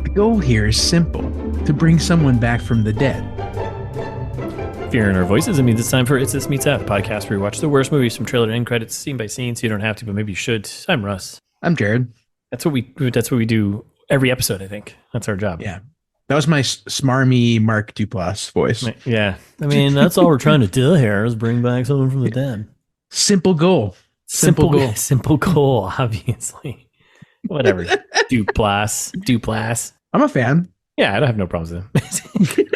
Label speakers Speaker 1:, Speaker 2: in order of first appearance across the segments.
Speaker 1: The goal here is simple: to bring someone back from the dead.
Speaker 2: If you're hearing our voices, it means it's time for It's This Meets That, the podcast where we watch the worst movies from trailer to end credits, scene by scene, so you don't have to, but maybe you should. I'm Russ.
Speaker 1: I'm Jared.
Speaker 2: That's what we do every episode, I think. That's our job.
Speaker 1: Yeah. That was my smarmy Mark Duplass voice.
Speaker 2: Yeah. I mean, that's all we're trying to do here is bring back someone from the dead.
Speaker 1: Simple goal. Simple goal.
Speaker 2: Simple goal, obviously. Whatever. Duplass.
Speaker 1: I'm a fan.
Speaker 2: Yeah, I don't have no problems with him.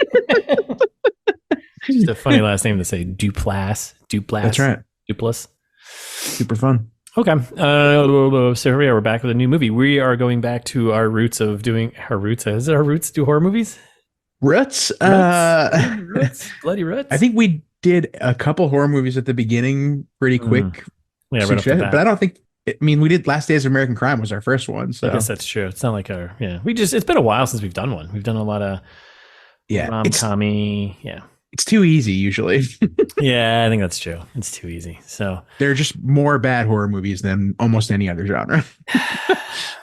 Speaker 2: Just a funny last name to say. Duplass.
Speaker 1: That's right.
Speaker 2: Duplass.
Speaker 1: Super fun.
Speaker 2: Okay. So here we are. We're back with a new movie. We are going back to our roots of doing our roots. Is it our roots to do horror movies?
Speaker 1: Roots?
Speaker 2: Bloody roots.
Speaker 1: I think we did a couple horror movies at the beginning pretty quick.
Speaker 2: Yeah, right off the bat.
Speaker 1: But I don't think, we did Last Days of American Crime was our first one. So
Speaker 2: I guess that's true. It's not like it's been a while since we've done one. We've done a lot of rom-com-y. Yeah.
Speaker 1: It's too easy usually.
Speaker 2: Yeah, I think that's true. It's too easy. So
Speaker 1: there are just more bad horror movies than almost any other genre.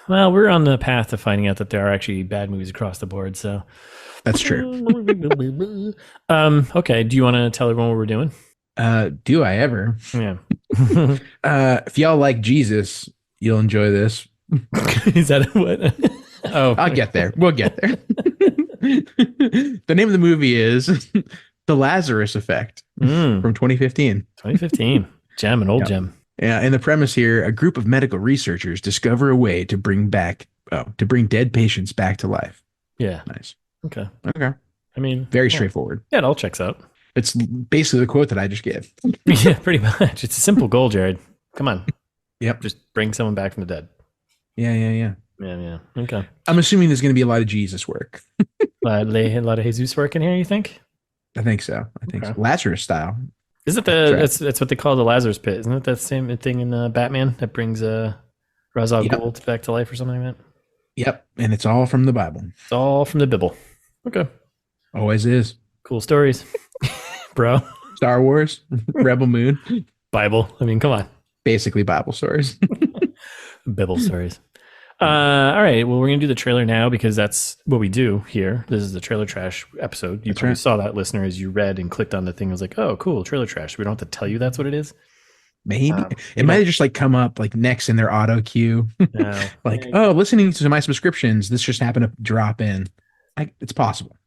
Speaker 2: Well, we're on the path to finding out that there are actually bad movies across the board. So
Speaker 1: that's true.
Speaker 2: Okay. Do you want to tell everyone what we're doing?
Speaker 1: Do I ever?
Speaker 2: Yeah.
Speaker 1: If y'all like Jesus, you'll enjoy this.
Speaker 2: Is that what? Oh,
Speaker 1: I'll get there. We'll get there. The name of the movie is The Lazarus Effect from 2015.
Speaker 2: 2015. Gem, an old gem.
Speaker 1: Yeah. And the premise here, a group of medical researchers discover a way to bring dead patients back to life.
Speaker 2: Yeah.
Speaker 1: Nice.
Speaker 2: Okay.
Speaker 1: I mean, very straightforward.
Speaker 2: Yeah, it all checks out.
Speaker 1: It's basically the quote that I just gave.
Speaker 2: Yeah, pretty much. It's a simple goal, Jared. Come on.
Speaker 1: Yep.
Speaker 2: Just bring someone back from the dead.
Speaker 1: Yeah.
Speaker 2: Yeah. Okay.
Speaker 1: I'm assuming there's going to be a lot of Jesus work.
Speaker 2: A lot of Jesus work in here, you think?
Speaker 1: I think so. So. Lazarus style.
Speaker 2: Isn't that's what they call the Lazarus pit? Isn't it that same thing in Batman that brings Ra's al Ghul back to life or something like that?
Speaker 1: Yep. And it's all from the Bible.
Speaker 2: It's all from the Bible. Okay.
Speaker 1: Always is.
Speaker 2: Cool stories, bro.
Speaker 1: Star Wars, Rebel Moon,
Speaker 2: Bible. I mean, come on.
Speaker 1: Basically Bible stories.
Speaker 2: Bible stories. All right. Well, we're going to do the trailer now because that's what we do here. This is the trailer trash episode. You probably saw that, listener, as you read and clicked on the thing. It was like, oh, cool, trailer trash. We don't have to tell you that's what it is.
Speaker 1: Maybe. It might have just come up next in their auto queue.
Speaker 2: No.
Speaker 1: Listening to my subscriptions, this just happened to drop in. It's possible.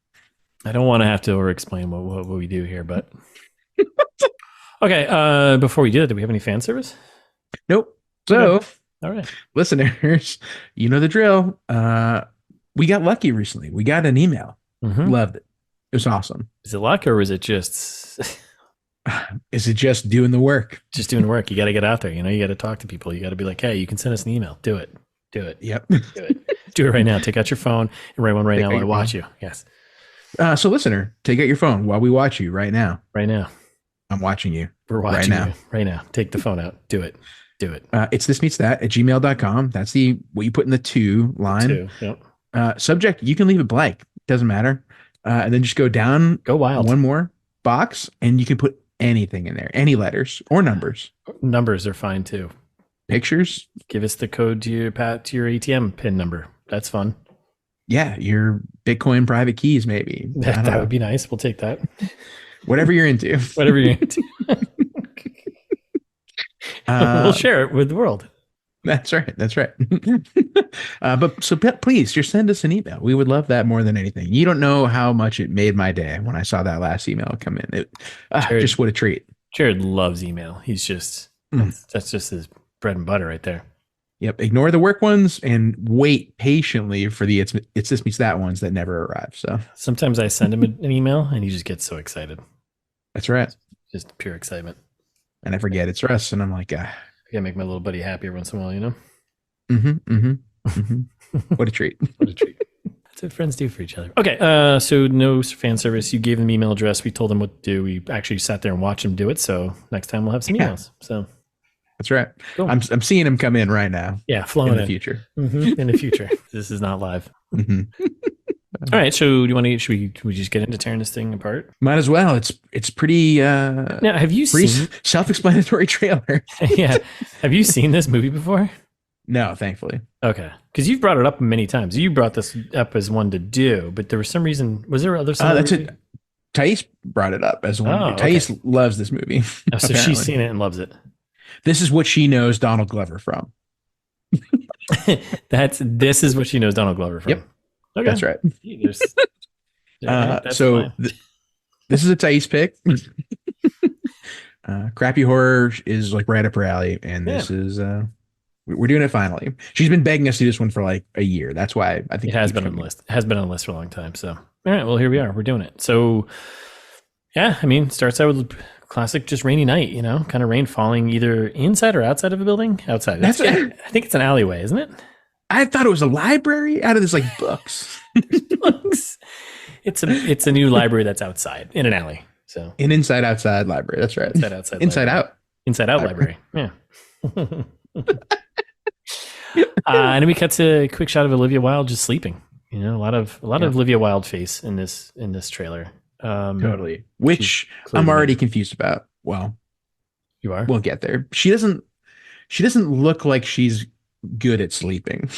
Speaker 2: I don't want to have to over-explain what we do here, but... Okay, before we do that, do we have any fan service?
Speaker 1: Nope. So...
Speaker 2: Okay. All right,
Speaker 1: listeners, you know the drill. We got lucky recently. We got an email. Loved it. It was awesome.
Speaker 2: Is it luck or is it just?
Speaker 1: Is it just doing the work?
Speaker 2: Just doing the work. You got to get out there. You got to talk to people. You got to be like, hey, you can send us an email. Do it.
Speaker 1: Yep.
Speaker 2: Do it right now. Take out your phone and write one right now while I watch you. Yes.
Speaker 1: So listener, take out your phone while we watch you right now.
Speaker 2: Right now.
Speaker 1: I'm watching you.
Speaker 2: We're watching you right now. Take the phone out. Do it.
Speaker 1: It's this meets that at gmail.com. That's what you put in the to line.
Speaker 2: Yep.
Speaker 1: Subject, you can leave it blank. Doesn't matter. And then just go down.
Speaker 2: Go wild.
Speaker 1: One more box and you can put anything in there. Any letters or numbers.
Speaker 2: Numbers are fine too.
Speaker 1: Pictures.
Speaker 2: Give us the code to your ATM PIN number. That's fun.
Speaker 1: Yeah. Your Bitcoin private keys, maybe.
Speaker 2: That would be nice. We'll take that.
Speaker 1: Whatever you're into.
Speaker 2: We'll share it with the world.
Speaker 1: That's right. But please just send us an email. We would love that more than anything. You don't know how much it made my day when I saw that last email come in. Just what a treat.
Speaker 2: Jared loves email. He's just that's just his bread and butter right there.
Speaker 1: Yep. Ignore the work ones and wait patiently for the it's this meets that ones that never arrive. So
Speaker 2: sometimes I send him an email and he just gets so excited.
Speaker 1: That's right.
Speaker 2: Just pure excitement.
Speaker 1: And I forget it's Russ, and I'm like,
Speaker 2: I gotta make my little buddy happy every once in a while,
Speaker 1: What a treat.
Speaker 2: That's what friends do for each other. Okay, so no fan service. You gave them email address. We told them what to do. We actually sat there and watched them do it. So next time we'll have some emails. So
Speaker 1: that's right.
Speaker 2: Cool.
Speaker 1: I'm seeing them come in right now.
Speaker 2: Yeah, flowing
Speaker 1: in the future.
Speaker 2: In the future. This is not live. All right. So do you want to? Should we just get into tearing this thing apart?
Speaker 1: Might as well. It's pretty.
Speaker 2: Now, have you
Speaker 1: pretty
Speaker 2: seen?
Speaker 1: self-explanatory trailer.
Speaker 2: Yeah. Have you seen this movie before?
Speaker 1: No, thankfully.
Speaker 2: Okay, because you've brought it up many times. You brought this up as one to do, but there was some reason. Was there other?
Speaker 1: That's it. Thais brought it up as one.
Speaker 2: Oh,
Speaker 1: Thais loves this movie.
Speaker 2: Oh, so she's seen it and loves it.
Speaker 1: This is what she knows Donald Glover from.
Speaker 2: This is what she knows Donald Glover from.
Speaker 1: Yep. Okay. That's right.
Speaker 2: That's
Speaker 1: so this is a Thais pick. Crappy horror is like right up her alley, and this is we're doing it finally. She's been begging us to do this one for like a year. That's why I think
Speaker 2: it has been on the list. It has been on the list for a long time. So all right, well here we are. We're doing it. So yeah, I mean, starts out with classic just rainy night, you know, kind of rain falling either inside or outside of a building. Outside. I think it's an alleyway, isn't it?
Speaker 1: I thought it was a library out of this like books.
Speaker 2: Books. It's a new library that's outside in an alley. So
Speaker 1: an inside outside library. That's right. Inside out.
Speaker 2: Inside out library. Yeah. And then we cut to a quick shot of Olivia Wilde just sleeping. You know, a lot of Olivia Wilde face in this trailer.
Speaker 1: Totally. Which I'm already confused about. Well,
Speaker 2: you are.
Speaker 1: We'll get there. She doesn't look like she's good at sleeping.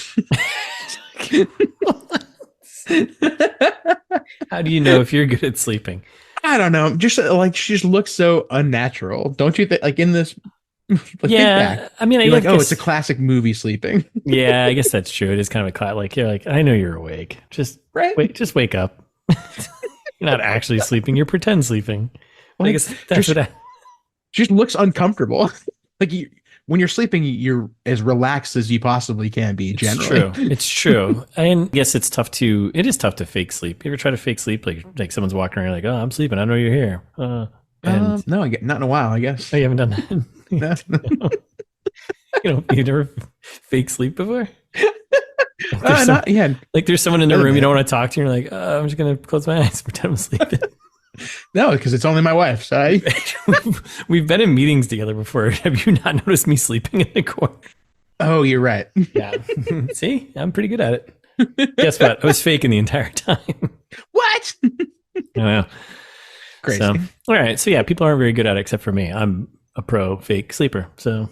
Speaker 2: How do you know if you're good at sleeping?
Speaker 1: I don't know. Just like she just looks so unnatural. Don't you think? Like in this. Like,
Speaker 2: yeah, I mean,
Speaker 1: you're like, oh, it's a classic movie sleeping.
Speaker 2: Yeah, I guess that's true. It is kind of a like you're like, I know you're awake. Just wake up. You're not actually sleeping. You're pretend sleeping. Well, I guess that's what
Speaker 1: just looks uncomfortable. Like when you're sleeping, you're as relaxed as you possibly can be. Generally,
Speaker 2: it's true. And I guess it is tough to fake sleep. You ever try to fake sleep? Like someone's walking around, like, oh, I'm sleeping. I know you're here.
Speaker 1: No, not in a while. I guess.
Speaker 2: Oh, you haven't done that. No. You never fake sleep before? Like there's someone in the room you don't want to talk to. You're like, I'm just gonna close my eyes, pretend I'm sleeping.
Speaker 1: No, because it's only my wife. So
Speaker 2: we've been in meetings together before. Have you not noticed me sleeping in the corner?
Speaker 1: Oh, you're right.
Speaker 2: Yeah. See, I'm pretty good at it. Guess what? I was faking the entire time.
Speaker 1: What?
Speaker 2: I know.
Speaker 1: Crazy.
Speaker 2: So, all right. So yeah, people aren't very good at it except for me. I'm a pro fake sleeper. So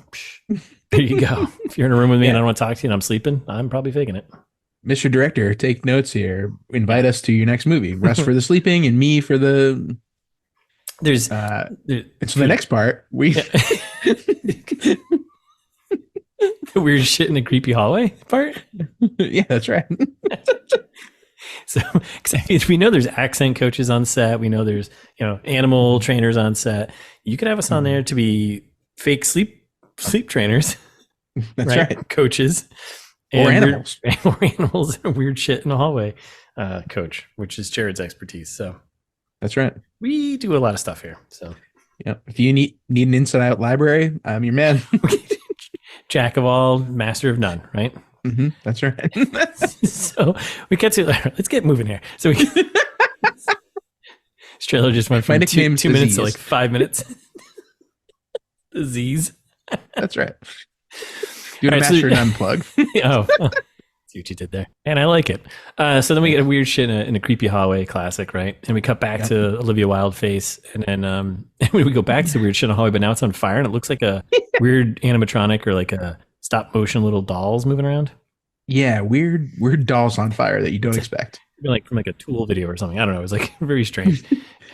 Speaker 2: there you go. If you're in a room with me and I don't want to talk to you and I'm sleeping, I'm probably faking it.
Speaker 1: Mr. Director, take notes here. Invite us to your next movie. Russ for the sleeping and me for the. It's the next part.
Speaker 2: The weird shit in the creepy hallway part.
Speaker 1: Yeah, that's right.
Speaker 2: So, because we know there's accent coaches on set. We know there's animal trainers on set. You could have us on there to be fake sleep trainers.
Speaker 1: That's right.
Speaker 2: Coaches.
Speaker 1: Or animals.
Speaker 2: Or animals and weird shit in the hallway coach, which is Jared's expertise. So
Speaker 1: that's right.
Speaker 2: We do a lot of stuff here. So
Speaker 1: yeah, if you need an inside out library, I'm your man.
Speaker 2: Jack of all, master of none, right?
Speaker 1: Mm-hmm, that's right.
Speaker 2: So we get to let's get moving here. So this trailer just went from 2 minutes to like 5 minutes. The Z's.
Speaker 1: That's right. Do a master none plug.
Speaker 2: Oh, see what you did there. And I like it. So then we get a weird shit in a creepy hallway classic, right? And we cut back to Olivia Wilde face. And then we go back to the weird shit in the hallway, but now it's on fire. And it looks like a weird animatronic or like a stop motion little dolls moving around. Yeah,
Speaker 1: weird dolls on fire that you don't expect.
Speaker 2: Like from like a Tool video or something. I don't know. It was like very strange.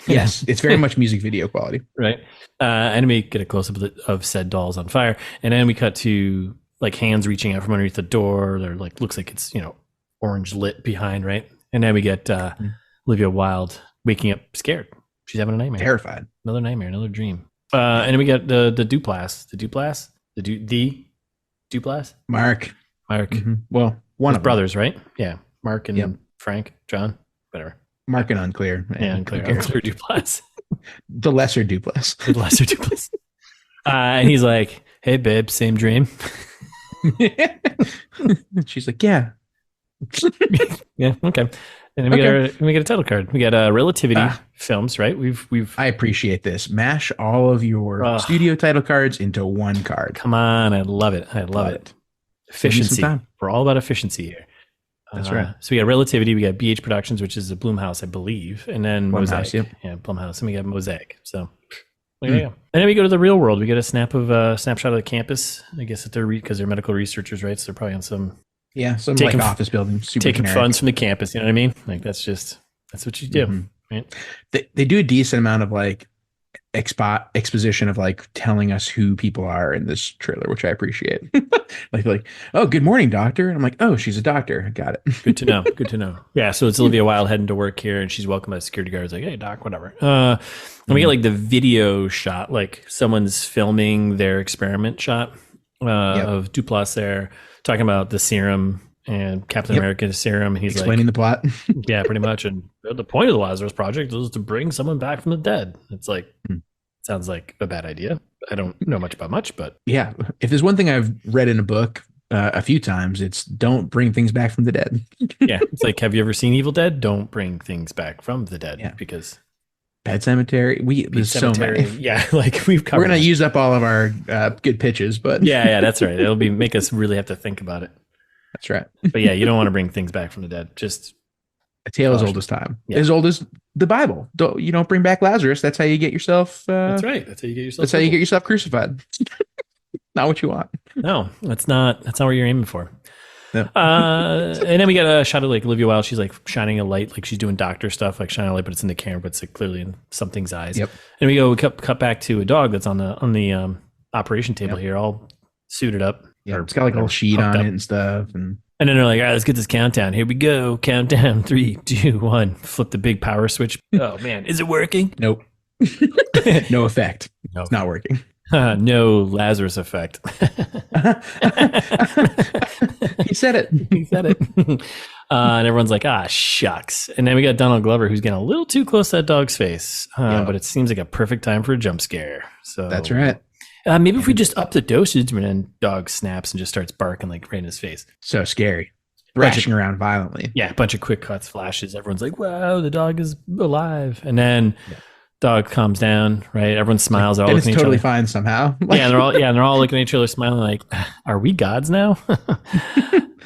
Speaker 1: Yes, it's very much music video quality.
Speaker 2: Right. And we get a close-up of said dolls on fire. And then we cut to like hands reaching out from underneath the door. They're like, looks like it's, orange lit behind, right? And then we get Olivia Wilde waking up scared. She's having a nightmare.
Speaker 1: Terrified.
Speaker 2: Another nightmare, another dream. And then we get the Duplass. The Duplass?
Speaker 1: Mark.
Speaker 2: Mm-hmm.
Speaker 1: Well, one of
Speaker 2: brothers, right? Yeah. Mark and Frank, John, whatever.
Speaker 1: Mark and Unclear.
Speaker 2: Yeah, Unclear Duplass.
Speaker 1: The lesser Duplass.
Speaker 2: The lesser Duplass. And he's like, hey, babe, same dream.
Speaker 1: She's like, yeah.
Speaker 2: Yeah, okay. And then we get a title card. We got Relativity Films, right?
Speaker 1: I appreciate this. Mash all of your studio title cards into one card.
Speaker 2: Come on, I love it. I love it. Efficiency. We're all about efficiency here.
Speaker 1: That's right.
Speaker 2: So we got Relativity, we got BH Productions, which is a Blumhouse, I believe, and then
Speaker 1: Blumhouse,
Speaker 2: Mosaic.
Speaker 1: yep.
Speaker 2: Yeah, Blumhouse, and we got Mosaic. So there you go. And then we go to the real world. We get a snapshot of the campus. I guess that they're because they're medical researchers, right? So they're probably on some
Speaker 1: like office building, super
Speaker 2: taking
Speaker 1: generic.
Speaker 2: funds from the campus. You know what I mean? Like that's what you do. Right?
Speaker 1: They do a decent amount of like exposition of like telling us who people are in this trailer, which I appreciate. like, oh, good morning, doctor. And I'm like, oh, she's a doctor. Got it.
Speaker 2: Good to know. Good to know. Yeah. So it's Olivia Wilde heading to work here, and she's welcomed by the security guards. Like, hey, doc, whatever. And we get like the video shot, like someone's filming their experiment shot of Duplass there, talking about the serum and Captain America's serum. And he's
Speaker 1: explaining the plot.
Speaker 2: Yeah, pretty much. And the point of the Lazarus Project is to bring someone back from the dead. It's like, sounds like a bad idea. I don't know much about much, but
Speaker 1: yeah, if there's one thing I've read in a book a few times, it's don't bring things back from the dead.
Speaker 2: Yeah, it's like, have you ever seen Evil Dead? Don't bring things back from the dead because
Speaker 1: Pet Cemetery. There's so many.
Speaker 2: Yeah, like we're
Speaker 1: gonna use up all of our good pitches, but
Speaker 2: yeah, that's right. It'll make us really have to think about it.
Speaker 1: That's right.
Speaker 2: But yeah, you don't want to bring things back from the dead. Just
Speaker 1: a tale as old as time, as old as the Bible. You don't bring back Lazarus. That's how you get yourself.
Speaker 2: That's right. That's how you get yourself.
Speaker 1: That's how you get yourself crucified. Not what you want.
Speaker 2: No, that's not. That's not what you're aiming for.
Speaker 1: No.
Speaker 2: And then we got a shot of like Olivia Wilde. She's like shining a light, like she's doing doctor stuff, like shining a light, but it's in the camera, but it's like clearly in something's eyes.
Speaker 1: Yep.
Speaker 2: And we cut back to a dog that's on the operation table here, all suited up.
Speaker 1: Yeah, it's got like a little sheet on it and stuff, and
Speaker 2: then they're like, all right, let's get this countdown. Here we go. Countdown. 3, 2, 1. Flip the big power switch. Oh man, is it working?
Speaker 1: Nope. No effect. No. It's not working.
Speaker 2: No Lazarus effect.
Speaker 1: He said it.
Speaker 2: He said it. And everyone's like, shucks. And then we got Donald Glover, who's getting a little too close to that dog's face. But it seems like a perfect time for a jump scare. So
Speaker 1: that's right.
Speaker 2: Maybe if we just up the dosage when then dog snaps and just starts barking like right in his face.
Speaker 1: So scary. Thrashing around violently.
Speaker 2: Yeah, a bunch of quick cuts, flashes. Everyone's like, wow, the dog is alive. And then dog calms down, right? Everyone smiles.
Speaker 1: And it's totally fine somehow.
Speaker 2: Yeah, and they're all looking at each other, smiling like, are we gods now?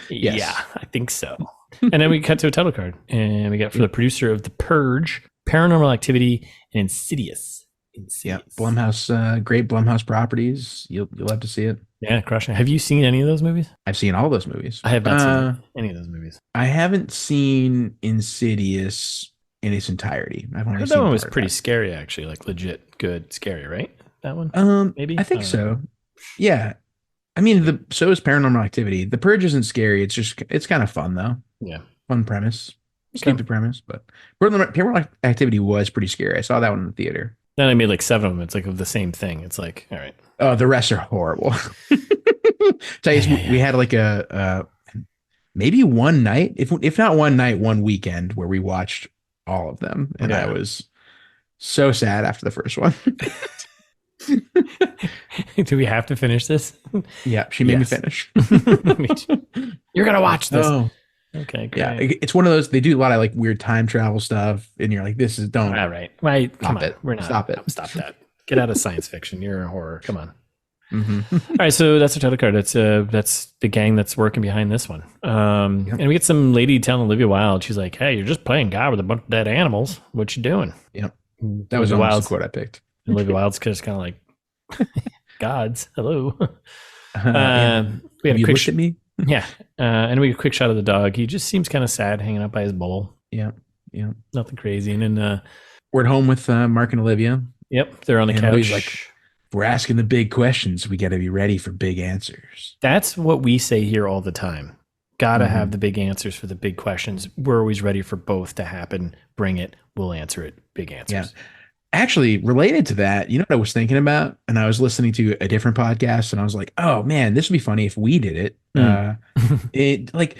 Speaker 1: Yes.
Speaker 2: Yeah, I think so. And then we cut to a title card. And we got for the producer of The Purge, Paranormal Activity, and Insidious.
Speaker 1: Yeah, Blumhouse, great Blumhouse properties. You'll have to see it.
Speaker 2: Yeah, crushing. Have you seen any of those movies?
Speaker 1: I've seen all those movies.
Speaker 2: I have not seen any of those movies.
Speaker 1: I haven't seen Insidious in its entirety. I've only seen
Speaker 2: that one was pretty scary, actually, like legit good scary, right? That one, maybe.
Speaker 1: I think so. Yeah, I mean, so is Paranormal Activity. The Purge isn't scary. It's kind of fun though.
Speaker 2: Yeah,
Speaker 1: fun premise. Stupid premise, but Paranormal Activity was pretty scary. I saw that one in the theater.
Speaker 2: Then I made like 7 of them. It's like of the same thing. It's like, all right.
Speaker 1: Oh, the rest are horrible. We had like a maybe one night, if not one night, one weekend where we watched all of them, and I was so sad after the first one.
Speaker 2: Do we have to finish this?
Speaker 1: Yeah, she made me finish.
Speaker 2: You're gonna watch this.
Speaker 1: Oh.
Speaker 2: Okay, great.
Speaker 1: Yeah, it's one of those. They do a lot of like weird time travel stuff, and you're like, "This is don't."
Speaker 2: All right. Come on,
Speaker 1: it.
Speaker 2: We're not.
Speaker 1: Stop it.
Speaker 2: Stop that. Get out of science fiction. You're a horror. Come on.
Speaker 1: Mm-hmm.
Speaker 2: All right, so that's our title card. That's the gang that's working behind this one. And we get some lady telling Olivia Wilde. She's like, "Hey, you're just playing God with a bunch of dead animals. What you doing?"
Speaker 1: Yep. That was almost the quote I picked.
Speaker 2: And Olivia Wilde's just kind of like, "Gods, hello." We had a quick
Speaker 1: looked at me.
Speaker 2: Yeah. And we get a quick shot of the dog. He just seems kind of sad hanging out by his bowl.
Speaker 1: Yeah. Yeah.
Speaker 2: Nothing crazy. And then
Speaker 1: we're at home with Mark and Olivia.
Speaker 2: Yep. They're on the couch.
Speaker 1: He's like, we're asking the big questions. We got to be ready for big answers.
Speaker 2: That's what we say here all the time. Gotta have the big answers for the big questions. We're always ready for both to happen. Bring it. We'll answer it. Big answers. Yeah.
Speaker 1: Actually, related to that, you know what I was thinking about? And I was listening to a different podcast and I was like, oh man, this would be funny if we did it. It like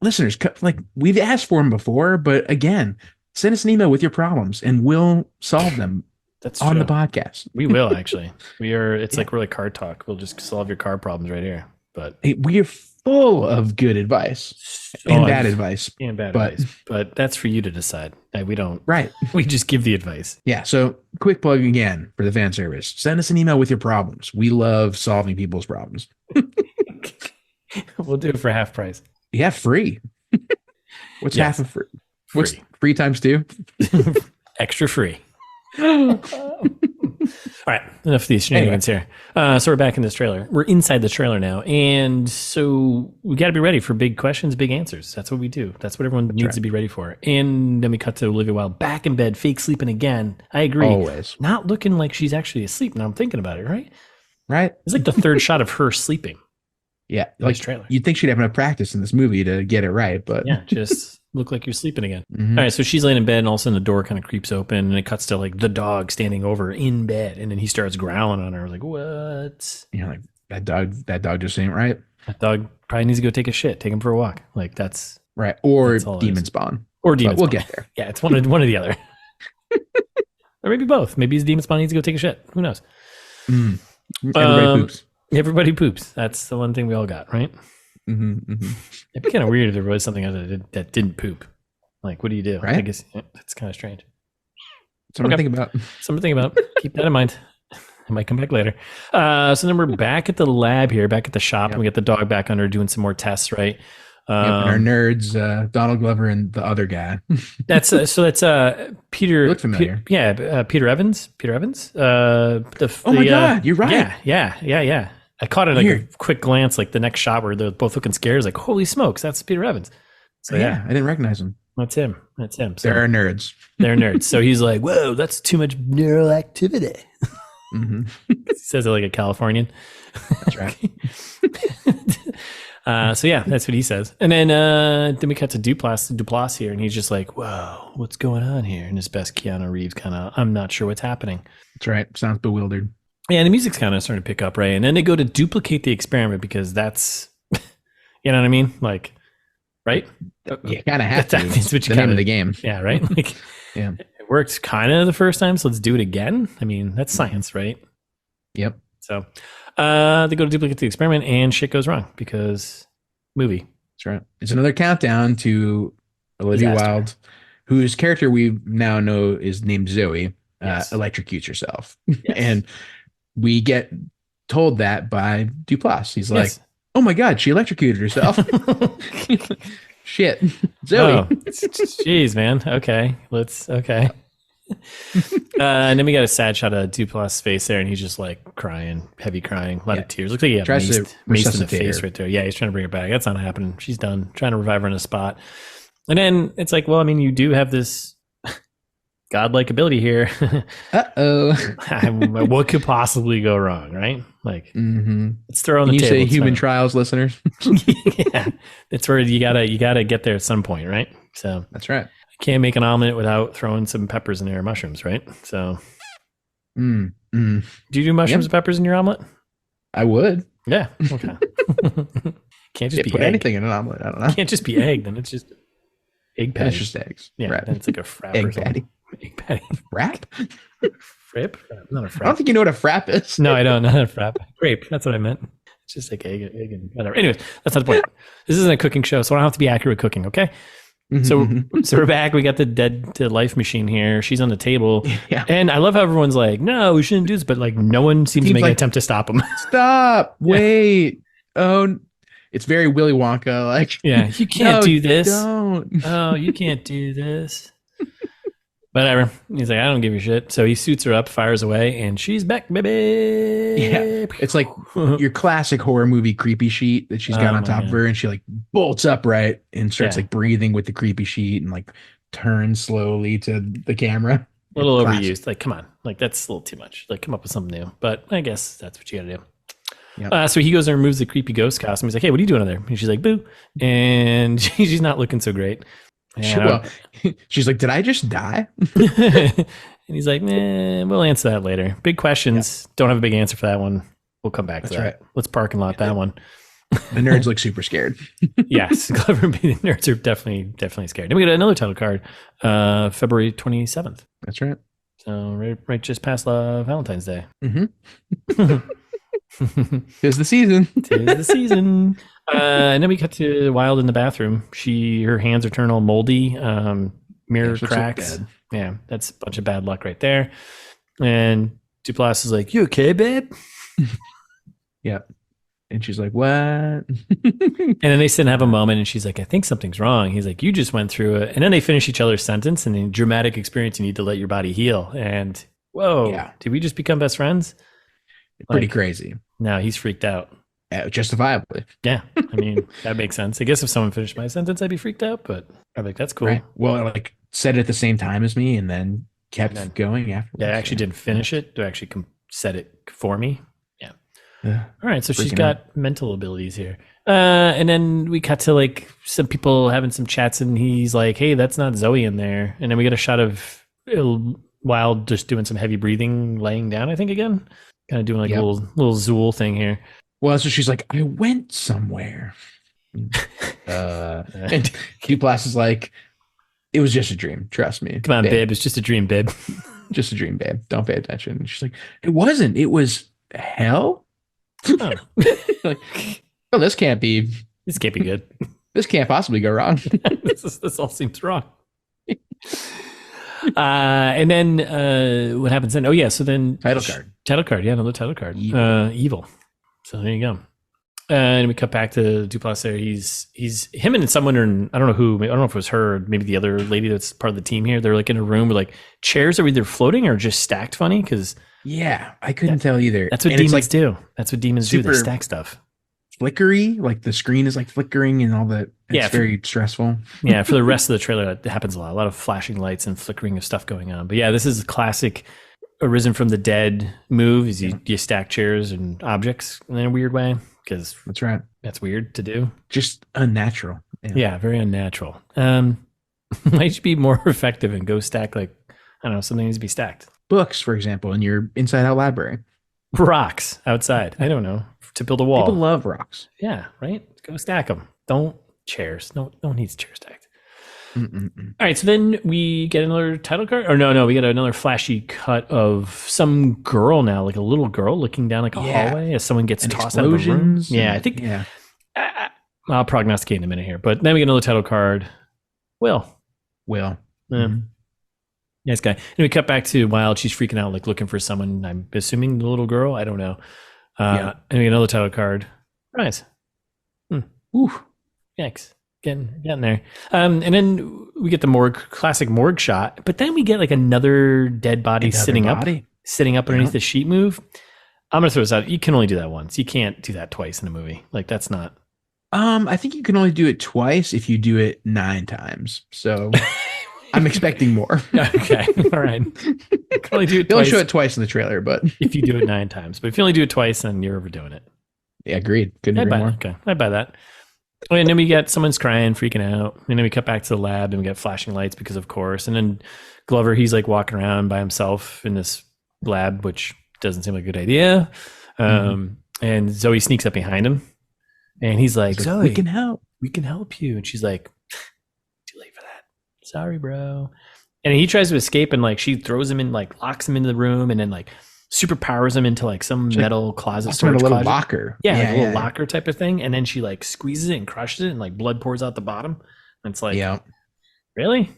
Speaker 1: listeners, like we've asked for them before, but again, send us an email with your problems and we'll solve them.
Speaker 2: That's
Speaker 1: on
Speaker 2: true.
Speaker 1: the podcast.
Speaker 2: We will actually. It's like really car talk. We'll just solve your car problems right here. But
Speaker 1: we are full of good advice and bad advice.
Speaker 2: And bad advice. But that's for you to decide. We don't.
Speaker 1: Right.
Speaker 2: We just give the advice.
Speaker 1: Yeah. So quick plug again for the fan service. Send us an email with your problems. We love solving people's problems.
Speaker 2: We'll do it for half price.
Speaker 1: Yeah, free. What's
Speaker 2: Yes.
Speaker 1: half of free? What's
Speaker 2: Free.
Speaker 1: free times two?
Speaker 2: Extra free. All right, enough of these shenanigans here. So we're back in this trailer. We're inside the trailer now, and so we got to be ready for big questions, big answers. That's what we do. That's what everyone needs to be ready for. And then we cut to Olivia Wilde back in bed, fake sleeping again. I agree.
Speaker 1: Always.
Speaker 2: Not looking like she's actually asleep. Now I'm thinking about it. Right?
Speaker 1: Right.
Speaker 2: It's like the third shot of her sleeping.
Speaker 1: Yeah.
Speaker 2: Like trailer.
Speaker 1: You'd think she'd have enough practice in this movie to get it right, but
Speaker 2: Yeah, just look like you're sleeping again. All right, so she's laying in bed, and all of a sudden the door kind of creeps open, and it cuts to like the dog standing over in bed, and then he starts growling on her. Like, what?
Speaker 1: You know, like that dog just ain't right.
Speaker 2: That dog probably needs to go take a shit. Take him for a walk. Like that's
Speaker 1: right. Or
Speaker 2: that's all it
Speaker 1: demon
Speaker 2: is.
Speaker 1: spawn.
Speaker 2: Or demon.
Speaker 1: We'll
Speaker 2: spawn.
Speaker 1: get there.
Speaker 2: Yeah, it's one or the other, or maybe both. Maybe his demon spawn needs to go take a shit. Who knows?
Speaker 1: Everybody poops.
Speaker 2: Everybody poops. That's the one thing we all got, right?
Speaker 1: It'd
Speaker 2: be kind of weird if there was something that didn't poop. Like, what do you do?
Speaker 1: Right?
Speaker 2: I guess that's kind of strange.
Speaker 1: Something to think about.
Speaker 2: Something to think about. Keep that in mind. It might come back later. So then we're back at the lab here, back at the shop, and we get the dog back under doing some more tests, right?
Speaker 1: And our nerds, Donald Glover and the other guy.
Speaker 2: That's Peter.
Speaker 1: Look familiar.
Speaker 2: Peter Evans. Peter Evans.
Speaker 1: Oh my God, you're right.
Speaker 2: Yeah. I caught it like a quick glance, like the next shot where they're both looking scared. I was like, holy smokes, that's Peter Evans. So
Speaker 1: yeah, I didn't recognize him.
Speaker 2: That's him. So,
Speaker 1: they're nerds.
Speaker 2: They're nerds. So he's like, whoa, that's too much neural activity. He says it like a Californian.
Speaker 1: That's right.
Speaker 2: So yeah, that's what he says. And then we cut to Duplass here, and he's just like, whoa, what's going on here? And his best Keanu Reeves kind of, I'm not sure what's happening.
Speaker 1: That's right. Sounds bewildered.
Speaker 2: Yeah, and the music's kind of starting to pick up, right? And then they go to duplicate the experiment because that's, you know what I mean? Like, right?
Speaker 1: You kind of have to.
Speaker 2: That's what you
Speaker 1: the name of the game.
Speaker 2: Yeah, right? Like,
Speaker 1: yeah.
Speaker 2: It worked kind of the first time, so let's do it again. I mean, that's science, right?
Speaker 1: Yep.
Speaker 2: So they go to duplicate the experiment, and shit goes wrong because movie.
Speaker 1: That's right. It's another countdown to Olivia Wilde, whose character we now know is named Zoe, electrocutes herself. Yes. And we get told that by Duplass. He's like, oh my God, she electrocuted herself. Shit. Zoe.
Speaker 2: Oh, jeez, man. Okay. And then we got a sad shot of Duplass' face there, and he's just like crying, heavy crying, a lot of tears. Looks like he got maced in the face right there. Yeah, he's trying to bring her back. That's not happening. She's done. Trying to revive her on the spot. And then it's like, well, I mean, you do have this godlike ability here. What could possibly go wrong, right? Like, let's throw on the table.
Speaker 1: You say human trials, listeners.
Speaker 2: Yeah, that's where you gotta get there at some point, right? So
Speaker 1: that's right.
Speaker 2: I can't make an omelet without throwing some peppers in there, or mushrooms, right? So, do you do mushrooms and peppers in your omelet?
Speaker 1: I would.
Speaker 2: Yeah. Okay. Can't just be
Speaker 1: put
Speaker 2: egg.
Speaker 1: Anything in an omelet. I don't know.
Speaker 2: Can't just be egg. Then it's just egg patty.
Speaker 1: It's just eggs.
Speaker 2: Yeah.
Speaker 1: Right.
Speaker 2: Then it's like a frap
Speaker 1: egg
Speaker 2: or something.
Speaker 1: patty.
Speaker 2: Egg patty.
Speaker 1: Frap?
Speaker 2: Frip? Not a frap.
Speaker 1: I don't think you know what a frap is.
Speaker 2: No, I don't. Not a frap. Grape. That's what I meant. It's just like egg and whatever. Anyways, that's not the point. This isn't a cooking show, so I don't have to be accurate with cooking, okay? So we're back. We got the dead to life machine here. She's on the table. Yeah. And I love how everyone's like, no, we shouldn't do this. But like no one seems to make an attempt to stop him.
Speaker 1: Stop. Wait. Oh, it's very Willy Wonka. Like,
Speaker 2: yeah, you can't do this.
Speaker 1: Don't.
Speaker 2: Oh, you can't do this. Whatever. He's like, I don't give a shit. So he suits her up, fires away, and she's back, baby.
Speaker 1: Yeah. It's like your classic horror movie creepy sheet that she's got on top of her, and she like bolts upright and starts like breathing with the creepy sheet and like turns slowly to the camera.
Speaker 2: A little overused. Like, come on. Like, that's a little too much. Like, come up with something new. But I guess that's what you gotta do. Yep. So he goes and removes the creepy ghost costume. He's like, hey, what are you doing in there? And she's like, boo. And she's not looking so great.
Speaker 1: She's like, did I just die?
Speaker 2: And he's like, we'll answer that later. Big questions. Don't have a big answer for that one. We'll come back to that. Right. Let's parking lot that one.
Speaker 1: The nerds look super scared.
Speaker 2: Yes, Clever and the nerds are definitely scared. Then we got another title card, February 27th.
Speaker 1: That's right.
Speaker 2: So right just past Valentine's Day.
Speaker 1: Tis the season.
Speaker 2: Tis the season. And then we cut to Wilde in the bathroom. Her hands are turning all moldy. Mirror cracks. Yeah, that's a bunch of bad luck right there. And Duplass is like, "You okay, babe?"
Speaker 1: Yeah. And she's like, what?
Speaker 2: And then they sit and have a moment, and she's like, I think something's wrong. He's like, you just went through it. And then they finish each other's sentence, and in dramatic experience, you need to let your body heal. And whoa,
Speaker 1: Yeah.
Speaker 2: did we just become best friends?
Speaker 1: Pretty crazy.
Speaker 2: No, he's freaked out.
Speaker 1: Justifiably.
Speaker 2: Yeah. I mean, that makes sense. I guess if someone finished my sentence, I'd be freaked out, but I'm like, that's cool.
Speaker 1: Right. Well, like said it at the same time as me and then kept going afterwards.
Speaker 2: Yeah, I actually didn't finish it. To actually set it for me.
Speaker 1: Yeah.
Speaker 2: All right. So she's got mental abilities here. And then we cut to like some people having some chats, and he's like, hey, that's not Zoe in there. And then we get a shot of Wilde just doing some heavy breathing, laying down, I think, again. Kind of doing like a little Zool thing here.
Speaker 1: Well, so she's like, I went somewhere. And Duplass is like, it was just a dream. Trust me.
Speaker 2: Come on, babe. It's just a dream, babe.
Speaker 1: Just a dream, babe. Don't pay attention. And she's like, it wasn't. It was hell.
Speaker 2: Oh.
Speaker 1: Like, well, this can't be
Speaker 2: good.
Speaker 1: This can't possibly go wrong.
Speaker 2: This all seems wrong. And then what happens then? Oh yeah, so then
Speaker 1: Title card.
Speaker 2: Yeah, another title card. Evil. So there you go. And we cut back to Duplass there. He's him and someone, I don't know who. I don't know if it was her, or maybe the other lady that's part of the team here. They're like in a room where like chairs are either floating or just stacked funny, because
Speaker 1: I couldn't tell either.
Speaker 2: That's what demons do. That's what demons do. They stack stuff.
Speaker 1: Flickery, like the screen is like flickering and all that. It's very stressful.
Speaker 2: Yeah, for the rest of the trailer, that happens a lot of flashing lights and flickering of stuff going on. But yeah, this is a classic arisen from the dead move. Is you stack chairs and objects in a weird way, because
Speaker 1: that's right.
Speaker 2: That's weird to do.
Speaker 1: Just unnatural.
Speaker 2: Yeah, very unnatural. Might be more effective and go stack like, I don't know, something needs to be stacked.
Speaker 1: Books, for example, in your inside out library.
Speaker 2: Rocks outside. I don't know. To build a wall.
Speaker 1: People love rocks.
Speaker 2: Yeah, right? Go stack them. Don't chairs. No one needs chair stacked. All right, so then we get another title card. Or no, we get another flashy cut of some girl now, like a little girl looking down like a hallway as someone gets tossed out of the room. Yeah, I think. Yeah. I'll prognosticate in a minute here. But then we get another title card. Will. Nice guy. And we cut back to Wilde. She's freaking out, like looking for someone. I'm assuming the little girl. I don't know. And we get another title card. Right.
Speaker 1: Ooh.
Speaker 2: Yikes. Getting there. And then we get the classic morgue shot. But then we get like another dead body sitting up underneath the sheet move. I'm going to throw this out. You can only do that once. You can't do that twice in a movie. Like that's not.
Speaker 1: I think you can only do it twice if you do it 9 times. So I'm expecting more.
Speaker 2: Okay. All right. You can only do it
Speaker 1: twice. They'll show it twice in the trailer, but
Speaker 2: if you do it 9 times. But if you only do it twice, then you're overdoing it.
Speaker 1: Yeah, agreed. Couldn't agree more.
Speaker 2: Okay. I buy that. And then we get someone's crying, freaking out. And then we cut back to the lab and we get flashing lights because of course. And then Glover, he's like walking around by himself in this lab, which doesn't seem like a good idea. And Zoe sneaks up behind him. And he's like, Zoe, we can help you. And she's like, too late for that. Sorry, bro. And he tries to escape and like she throws him in, like locks him into the room and then like superpowers him into like some metal closet, storage
Speaker 1: a little
Speaker 2: closet.
Speaker 1: Locker.
Speaker 2: Yeah, like a little locker type of thing. And then she like squeezes it and crushes it and like blood pours out the bottom. And it's like, really?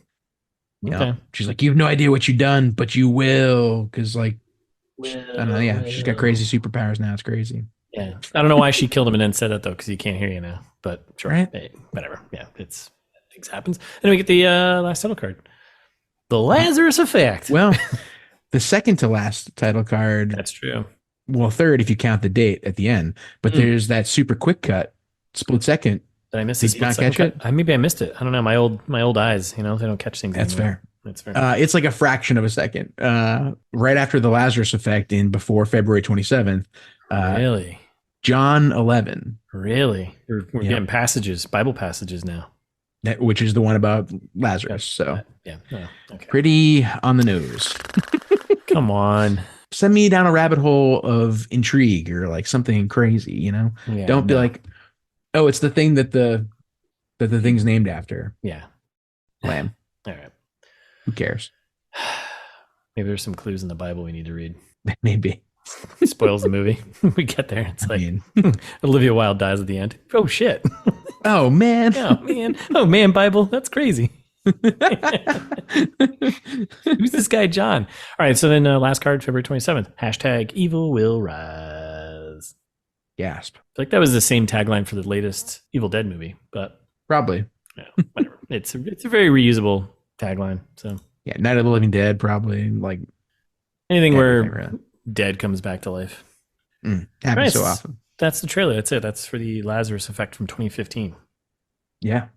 Speaker 1: Yeah.
Speaker 2: Okay.
Speaker 1: She's like, you have no idea what you've done, but you will. Cause like, I don't know. Yeah. She's got crazy superpowers now. It's crazy.
Speaker 2: Yeah. I don't know why she killed him and then said that though, because he can't hear you now. But sure.
Speaker 1: Right?
Speaker 2: Hey, whatever. Yeah. Things happens. And then we get the last title card. The Lazarus Effect.
Speaker 1: Well, the second to last title card.
Speaker 2: That's true.
Speaker 1: Well, third if you count the date at the end. But there's that super quick cut, split second.
Speaker 2: Did I miss
Speaker 1: it? Did you not catch it?
Speaker 2: Maybe I missed it. I don't know. My old eyes, they don't catch things.
Speaker 1: That's
Speaker 2: anymore.
Speaker 1: fair. That's fair. It's like a fraction of a second. Right after the Lazarus Effect in before February 27th.
Speaker 2: Really?
Speaker 1: John 11.
Speaker 2: Really? We're getting Bible passages now.
Speaker 1: Which is the one about Lazarus. So
Speaker 2: okay.
Speaker 1: Pretty on the nose.
Speaker 2: Come on.
Speaker 1: Send me down a rabbit hole of intrigue or like something crazy, Don't be like, oh, it's the thing that the thing's named after.
Speaker 2: Yeah.
Speaker 1: Lamb.
Speaker 2: All right.
Speaker 1: Who cares?
Speaker 2: Maybe there's some clues in the Bible we need to read.
Speaker 1: Maybe.
Speaker 2: Spoils the movie. We get there. It's Olivia Wilde dies at the end. Oh, shit.
Speaker 1: Oh, man.
Speaker 2: Oh, man, Bible. That's crazy. Who's this guy, John? All right. So then last card, February 27th. # evil will rise.
Speaker 1: Gasp.
Speaker 2: I feel like that was the same tagline for the latest Evil Dead movie, but
Speaker 1: Probably.
Speaker 2: whatever. It's a very reusable tagline. So
Speaker 1: Yeah, Night of the Living Dead, probably. Like
Speaker 2: anything
Speaker 1: everything,
Speaker 2: where
Speaker 1: really.
Speaker 2: dead comes back to life.
Speaker 1: Happens so
Speaker 2: Nice.
Speaker 1: often.
Speaker 2: That's the trailer. That's it. That's for the Lazarus Effect from 2015.
Speaker 1: Yeah.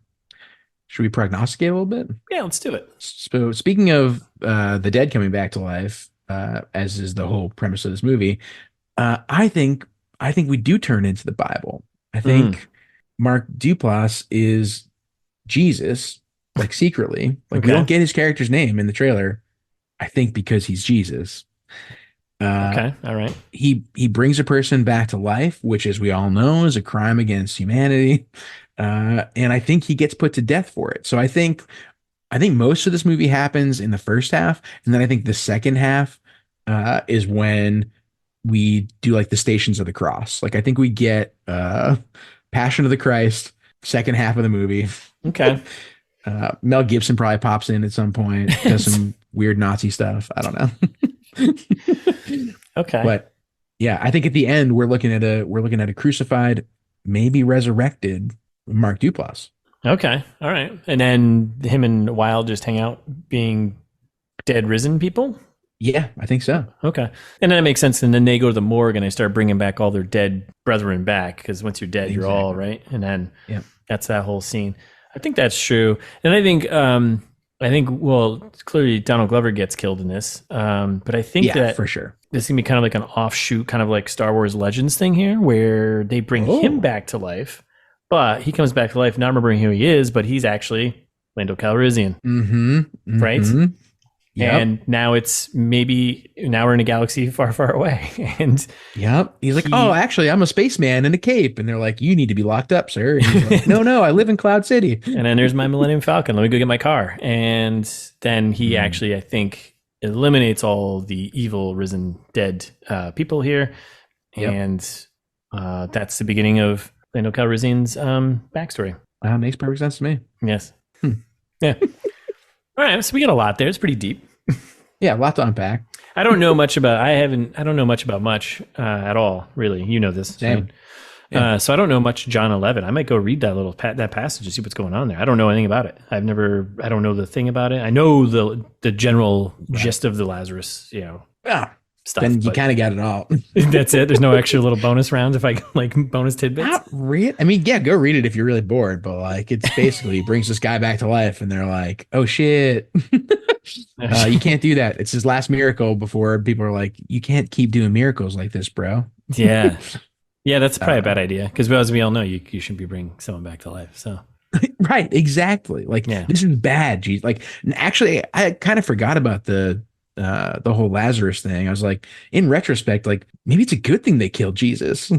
Speaker 1: Should we prognosticate a little bit?
Speaker 2: Yeah, let's do it.
Speaker 1: So speaking of the dead coming back to life, as is the whole premise of this movie, I think we do turn into the Bible. I
Speaker 2: Mm.
Speaker 1: think Mark Duplass is Jesus, like secretly. Like we
Speaker 2: Okay.
Speaker 1: don't get his character's name in the trailer. I think because he's Jesus.
Speaker 2: Okay. All right.
Speaker 1: He brings a person back to life, which, as we all know, is a crime against humanity. And I think he gets put to death for it. So I think most of this movie happens in the first half, and then I think the second half is when we do like the Stations of the Cross. Like I think we get Passion of the Christ, second half of the movie.
Speaker 2: Okay.
Speaker 1: Mel Gibson probably pops in at some point, does some weird Nazi stuff. I don't know.
Speaker 2: Okay.
Speaker 1: But yeah, I think at the end we're looking at a crucified, maybe resurrected Mark Duplass.
Speaker 2: Okay. All right. And then him and Wilde just hang out being dead risen people?
Speaker 1: Yeah, I think so.
Speaker 2: Okay. And then it makes sense. And then they go to the morgue and they start bringing back all their dead brethren back because once you're dead, you're all right. And then
Speaker 1: Yeah.
Speaker 2: that's that whole scene. I think that's true. And well, clearly Donald Glover gets killed in this. But I think
Speaker 1: Yeah,
Speaker 2: that
Speaker 1: for sure.
Speaker 2: this is going to be kind of like an offshoot, kind of like Star Wars Legends thing here, where they bring him back to life. But he comes back to life, not remembering who he is, but he's actually Lando Calrissian.
Speaker 1: Mm-hmm.
Speaker 2: Right?
Speaker 1: Yep.
Speaker 2: And now we're in a galaxy far, far away. And
Speaker 1: Yep. He's like, oh, actually, I'm a spaceman in a cape. And they're like, you need to be locked up, sir. And he's like, no, I live in Cloud City.
Speaker 2: and then there's my Millennium Falcon. Let me go get my car. And then he actually, I think, eliminates all the evil, risen, dead people here.
Speaker 1: Yep.
Speaker 2: And that's the beginning of Lando Calrissian's backstory.
Speaker 1: Makes perfect sense to me.
Speaker 2: Yes. Yeah. All right. So we got a lot there. It's pretty deep.
Speaker 1: Yeah, a lot to unpack.
Speaker 2: I don't know much about much at all, really. You know this.
Speaker 1: Same.
Speaker 2: Right?
Speaker 1: Yeah.
Speaker 2: So I don't know much John 11. I might go read that little that passage and see what's going on there. I don't know anything about it. I don't know the thing about it. I know the general gist of the Lazarus, stuff.
Speaker 1: Then you kind of got it all.
Speaker 2: That's it. There's no extra little bonus rounds if I like bonus tidbits.
Speaker 1: Not read. I mean, yeah, go read it if you're really bored. But like, it's basically brings this guy back to life, and they're like, "Oh shit, you can't do that." It's his last miracle before people are like, "You can't keep doing miracles like this, bro."
Speaker 2: Yeah, that's probably a bad idea because as we all know, you shouldn't be bringing someone back to life. So
Speaker 1: Right, exactly. Like this is bad. Geez, like actually, I kind of forgot about the whole Lazarus thing. I was like, in retrospect, like maybe it's a good thing they killed Jesus.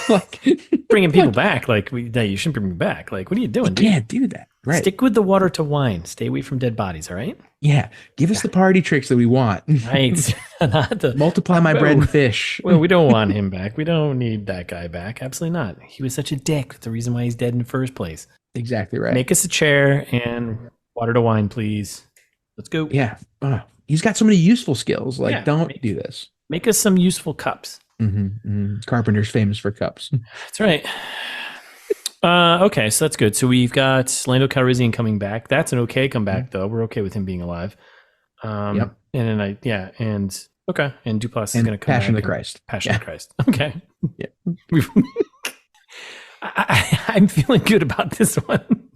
Speaker 1: Like
Speaker 2: bringing people back, like you shouldn't bring me back. Like, what are you doing?
Speaker 1: You can't do that. Right.
Speaker 2: Stick with the water to wine. Stay away from dead bodies. All right.
Speaker 1: Yeah. Give us the party tricks that we want.
Speaker 2: Right. Not the
Speaker 1: multiply my bread and fish.
Speaker 2: Well, we don't want him back. We don't need that guy back. Absolutely not. He was such a dick. That's the reason why he's dead in the first place.
Speaker 1: Exactly right.
Speaker 2: Make us a chair and water to wine, please. Let's go.
Speaker 1: Yeah. He's got so many useful skills. Like, don't do this.
Speaker 2: Make us some useful cups.
Speaker 1: Carpenter's famous for cups.
Speaker 2: That's right. Okay, so that's good. So we've got Lando Calrissian coming back. That's an okay comeback, though. We're okay with him being alive.
Speaker 1: Yep.
Speaker 2: And then and Duplass is going to come
Speaker 1: Passion
Speaker 2: back.
Speaker 1: of the Christ.
Speaker 2: Passion of the Christ. Okay.
Speaker 1: Yeah.
Speaker 2: I'm feeling good about this one.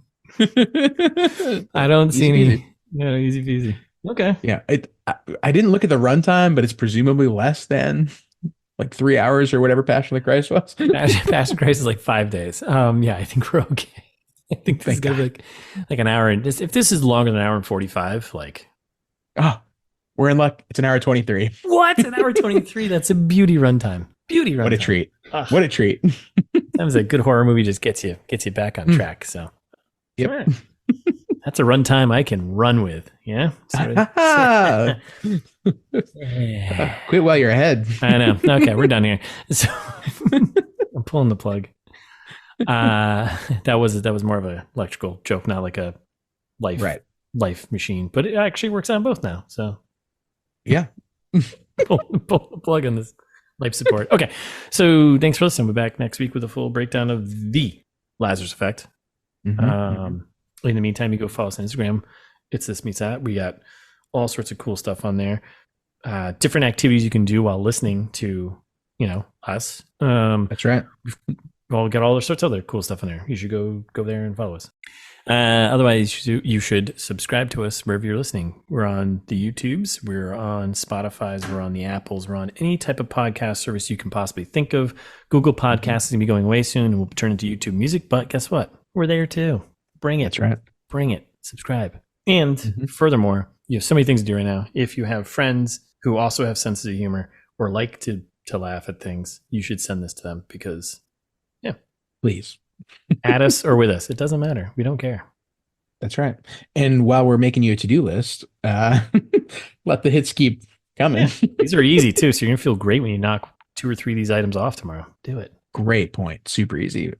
Speaker 2: I don't see any. No, easy peasy. Okay.
Speaker 1: Yeah. I didn't look at the runtime, but it's presumably less than like 3 hours or whatever Passion of the Christ was.
Speaker 2: Passion of the Christ is like 5 days. Yeah, I think we're okay. I think this is gonna be like an hour. And if this is longer than an hour and 45, like,
Speaker 1: we're in luck. It's an hour 23.
Speaker 2: What? An hour 23? That's a beauty runtime. Beauty runtime.
Speaker 1: What a treat. What a treat.
Speaker 2: Sometimes a good horror movie just gets you back on track. So,
Speaker 1: yep.
Speaker 2: Right. That's a runtime I can run with. Yeah.
Speaker 1: Quit while you're ahead.
Speaker 2: I know. Okay, we're done here. So I'm pulling the plug. That was more of an electrical joke, not like a life machine. But it actually works on both now. So
Speaker 1: yeah,
Speaker 2: pull the plug on this Life support. Okay. So thanks for listening. We'll be back next week with a full breakdown of the Lazarus Effect. In the meantime, you go follow us on Instagram. It's This Meets That. We got all sorts of cool stuff on there. Different activities you can do while listening to, us.
Speaker 1: That's right.
Speaker 2: We'll get all sorts of other cool stuff on there. You should go there and follow us. Otherwise, you should subscribe to us wherever you're listening. We're on the YouTubes, we're on Spotify's, we're on the Apples, we're on any type of podcast service you can possibly think of. Google Podcasts is going to be going away soon, and we'll turn into YouTube Music. But guess what? We're there too. Bring it.
Speaker 1: That's right.
Speaker 2: Bring it. Subscribe. And furthermore, you have so many things to do right now. If you have friends who also have senses of humor or like to laugh at things, you should send this to them because,
Speaker 1: please.
Speaker 2: At us or with us. It doesn't matter. We don't care.
Speaker 1: That's right. And while we're making you a to-do list, let the hits keep coming.
Speaker 2: These are easy too. So you're going to feel great when you knock 2 or 3 of these items off tomorrow. Do it.
Speaker 1: Great point. Super easy.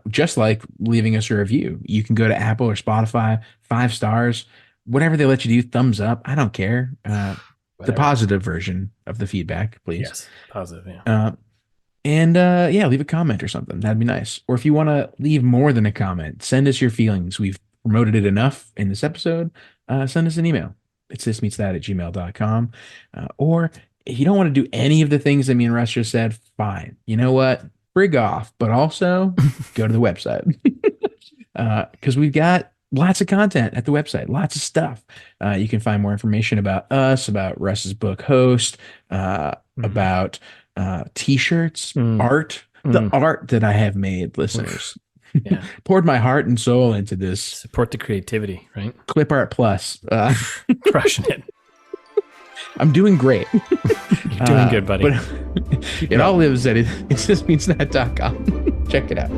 Speaker 1: Just like leaving us a review. You can go to Apple or Spotify, 5 stars, whatever they let you do, thumbs up. I don't care. The positive version of the feedback, please.
Speaker 2: Yes. Positive. Yeah.
Speaker 1: Leave a comment or something. That'd be nice. Or if you want to leave more than a comment, send us your feelings. We've promoted it enough in this episode. Send us an email. It's thismeetsthat@gmail.com. Or if you don't want to do any of the things that me and Russ just said, fine. You know what? Brig off. But also go to the website. Because we've got lots of content at the website. Lots of stuff. You can find more information about us, about Russ's book Host, about t-shirts, art, the art that I have made, listeners.
Speaker 2: Yeah.
Speaker 1: Poured my heart and soul into this.
Speaker 2: Support the creativity, right?
Speaker 1: Clip Art Plus.
Speaker 2: Crushing it.
Speaker 1: I'm doing great.
Speaker 2: You're doing good, buddy.
Speaker 1: But it all lives at it's thismeetsthat.com. Check it out.